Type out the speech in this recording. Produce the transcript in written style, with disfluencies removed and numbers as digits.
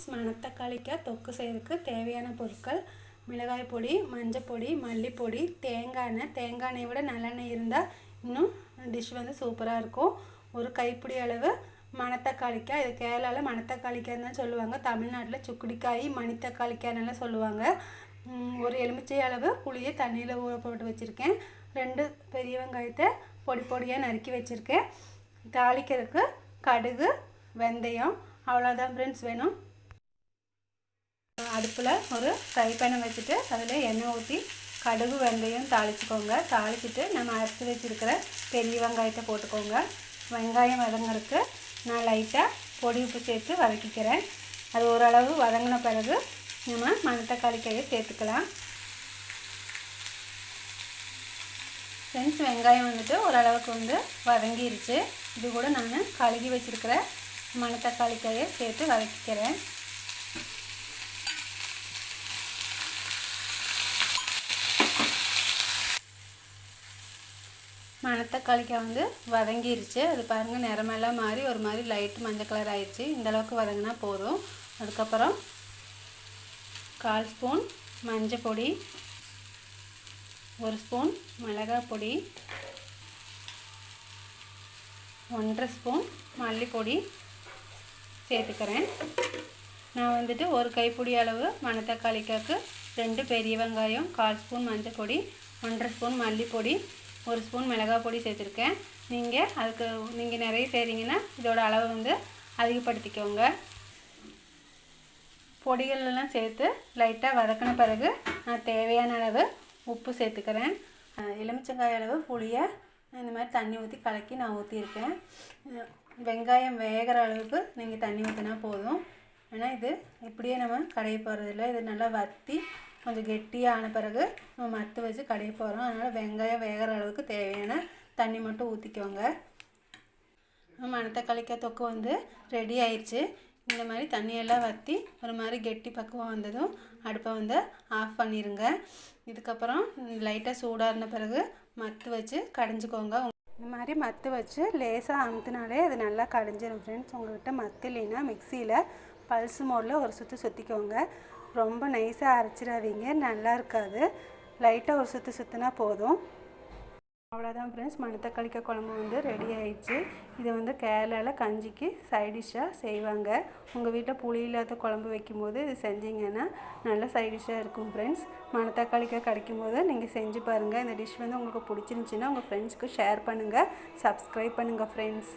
Friends, மணத்தக்காளிக்காய் தொக்கு செய்கிறதுக்கு தேவையான பொருட்கள்: மிளகாய் பொடி, மஞ்சள் பொடி, மல்லிப்பொடி, தேங்காய் எண்ணெய். தேங்காய் எண்ணெயை விட நல்லெண்ணெய் இருந்தால் இன்னும் டிஷ் வந்து சூப்பராக இருக்கும். ஒரு கைப்பிடி அளவு மணத்தக்காளிக்காய். இது கேரளாவில் மணத்தக்காளிக்காய்ன்னு தான் சொல்லுவாங்க. தமிழ்நாட்டில் சுக்குடிக்காய், மணித்தக்காளிக்காய்னெல்லாம் சொல்லுவாங்க. ஒரு எலுமிச்சை அளவு புளியை தண்ணியில் ஊற போட்டு வச்சுருக்கேன். 2 பெரிய வெங்காயத்தை பொடி பொடியாக நறுக்கி வச்சுருக்கேன். தாளிக்கிறதுக்கு கடுகு, வெந்தயம், அவ்வளோதான் ஃப்ரெண்ட்ஸ் வேணும். அடுப்பில் ஒரு ஃப்ரை பேனை வச்சுட்டு அதில் எண்ணெய் ஊற்றி கடுகு, வெந்தயம் தாளிச்சுக்கோங்க. தாளிச்சிட்டு நம்ம அரைச்சி வச்சுருக்கிற பெரிய வெங்காயத்தை போட்டுக்கோங்க. வெங்காயம் வதங்கிறதுக்கு நான் லைட்டாக பொடி உப்பு சேர்த்து வதக்கிக்கிறேன். அது ஓரளவு வதங்கின பிறகு நம்ம மணத்தக்காளிக்காயை சேர்த்துக்கலாம். ஃப்ரெண்ட்ஸ், வெங்காயம் வந்துட்டு ஓரளவுக்கு வந்து வதங்கிருச்சு. இது கூட நான் கழுகி வச்சுருக்கிற மணத்தக்காளிக்காயை சேர்த்து வதக்கிக்கிறேன். மணத்தக்காளிக்காய் வந்து வதங்கிருச்சு. அது பாருங்கள், நிறமெல்லாம் மாறி ஒரு மாதிரி லைட் மஞ்சள் கலர் ஆயிடுச்சு. இந்தளவுக்கு வதங்கினா போதும். அதுக்கப்புறம் 1/4 ஸ்பூன் மஞ்சள் பொடி, 1 ஸ்பூன் மிளகாய் பொடி, 1/2 ஸ்பூன் மல்லிப்பொடி சேர்த்துக்கிறேன். நான் வந்துட்டு ஒரு கைப்பிடி அளவு மணத்தக்காளிக்காய்க்கு 2 பெரிய வெங்காயம், 1/4 ஸ்பூன் மஞ்சள் பொடி, 1/2 ஸ்பூன் மல்லிப்பொடி, 1 ஸ்பூன் மிளகாய் பொடி சேர்த்துருக்கேன். நீங்கள் நிறைய செய்கிறீங்கன்னா இதோட அளவு வந்து அதிகப்படுத்திக்கோங்க. பொடிகளெல்லாம் சேர்த்து லைட்டாக வதக்கின பிறகு நான் தேவையான அளவு உப்பு சேர்த்துக்கிறேன். எலுமிச்சங்காய் அளவு புளியை இந்த மாதிரி தண்ணி ஊற்றி கலக்கி நான் ஊற்றியிருக்கேன். வெங்காயம் வேகிற அளவுக்கு நீங்கள் தண்ணி ஊற்றினா போதும். ஏன்னா இது இப்படியே நம்ம கடைய போகிறதில்ல. இது நல்லா வற்றி கொஞ்சம் கெட்டியாக ஆன பிறகு நம்ம மத்து வச்சு கடைய போகிறோம். அதனால் வெங்காயம் வேகிற அளவுக்கு தேவையான தண்ணி மட்டும் ஊற்றிக்கோங்க. மணத்தக்காளிக்காய் தொக்கு வந்து ரெடி ஆயிடுச்சு. இந்த மாதிரி தண்ணியெல்லாம் வற்றி ஒரு மாதிரி கெட்டி பக்குவம் வந்ததும் அடுப்பை வந்து ஆஃப் பண்ணிடுங்க. இதுக்கப்புறம் லைட்டாக சூடாகின பிறகு மத்து வச்சு கடைஞ்சிக்கோங்க. இந்த மாதிரி மத்து வச்சு லேசாக அமுத்தினாலே அது நல்லா கடைஞ்சிடும் ஃப்ரெண்ட்ஸ். உங்கள்கிட்ட மத்து இல்லைன்னா மிக்சியில் பல்ஸ் மோடில் ஒரு சுற்றிக்கோங்க. ரொம்ப நைஸாக அரைச்சிடாதீங்க, நல்லா இருக்காது. லைட்டாக ஒரு சுற்றினா போதும். அவ்வளோதான் ஃப்ரெண்ட்ஸ், மணத்தக்காளிக்காய் குழம்பு வந்து ரெடி ஆயிடுச்சு. இதை வந்து கேரளாவில் கஞ்சிக்கு சைடிஷ்ஷாக செய்வாங்க. உங்கள் வீட்டில் புளி இல்லாத குழம்பு வைக்கும்போது இது செஞ்சிங்கன்னா நல்ல சைடிஷ்ஷாக இருக்கும் ஃப்ரெண்ட்ஸ். மணத்தக்காளிக்காய் கிடைக்கும்போது நீங்கள் செஞ்சு பாருங்கள். இந்த டிஷ் வந்து உங்களுக்கு பிடிச்சிருந்துச்சின்னா உங்கள் ஃப்ரெண்ட்ஸ்க்கு ஷேர் பண்ணுங்கள், சப்ஸ்கிரைப் பண்ணுங்கள் ஃப்ரெண்ட்ஸ்.